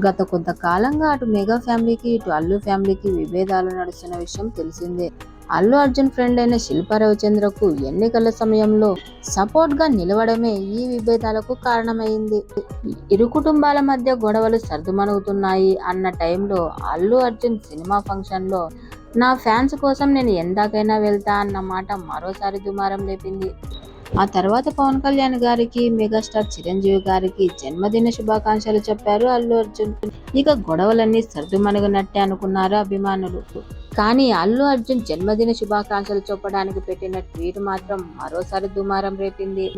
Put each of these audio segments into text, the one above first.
గత కొంతకాలంగా అటు మెగా ఫ్యామిలీకి, ఇటు అల్లు ఫ్యామిలీకి విభేదాలు నడుస్తున్న విషయం తెలిసిందే. అల్లు అర్జున్ ఫ్రెండ్ అయిన శిల్పా రవిచంద్రకు ఎన్నికల సమయంలో సపోర్ట్ గా నిలవడమే ఈ విభేదాలకు కారణమైంది. ఇరు కుటుంబాల మధ్య గొడవలు సర్దుమణుగుతున్నాయి అన్న టైంలో అల్లు అర్జున్ సినిమా ఫంక్షన్ లో నా ఫ్యాన్స్ కోసం నేను ఎందాకైనా వెళ్తా అన్న మాట మరోసారి దుమారం లేపింది. ఆ తర్వాత పవన్ కళ్యాణ్ గారికి, మెగాస్టార్ చిరంజీవి గారికి జన్మదిన శుభాకాంక్షలు చెప్పారు అల్లు అర్జున్. ఇక గొడవలన్నీ సర్దుమణిగినట్టే అనుకున్నారు అభిమానులు. కానీ అల్లు అర్జున్ జన్మదిన శుభాకాంక్షలు చెప్పడానికి పెట్టిన ట్వీట్ మాత్రం మరోసారి దుమారం రేపింది.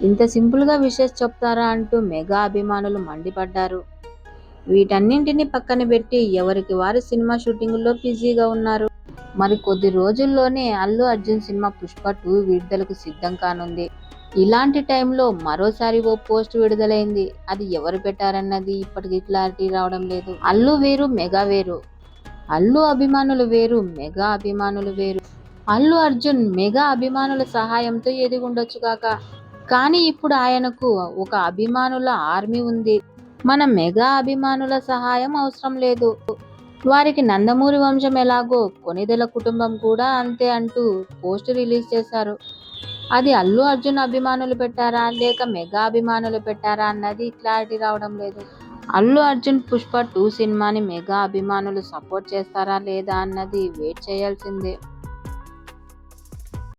ఇంత సింపుల్ గా విషెస్ చెప్తారా అంటూ మెగా అభిమానులు మండిపడ్డారు. వీటన్నింటినీ పక్కన పెట్టి ఎవరికి వారు సినిమా షూటింగుల్లో బిజీగా ఉన్నారు. మరి కొద్ది రోజుల్లోనే అల్లు అర్జున్ సినిమా పుష్ప 2 విడుదలకు సిద్ధం కానుంది. ఇలాంటి టైంలో మరోసారి ఓ పోస్ట్ విడుదలైంది. అది ఎవరు పెట్టారన్నది ఇప్పటికీ క్లారిటీ రావడం లేదు. అల్లు వేరు, మెగా వేరు. అల్లు అభిమానులు వేరు, మెగా అభిమానులు వేరు. అల్లు అర్జున్ మెగా అభిమానుల సహాయంతో ఎదిగుండొచ్చు కాక, కానీ ఇప్పుడు ఆయనకు ఒక అభిమానుల ఆర్మీ ఉంది. మన మెగా అభిమానుల సహాయం అవసరం లేదు. వారికి నందమూరి వంశం ఎలాగో కొణిదెల కుటుంబం కూడా అంతే అంటూ పోస్ట్ రిలీజ్ చేశారు. అది అల్లు అర్జున్ అభిమానులు పెట్టారా లేక మెగా అభిమానులు పెట్టారా అన్నది క్లారిటీ రావడం లేదు. అల్లు అర్జున్ పుష్ప 2 సినిమాని మెగా అభిమానులు సపోర్ట్ చేస్తారా లేదా అన్నది వెయిట్ చేయాల్సిందే.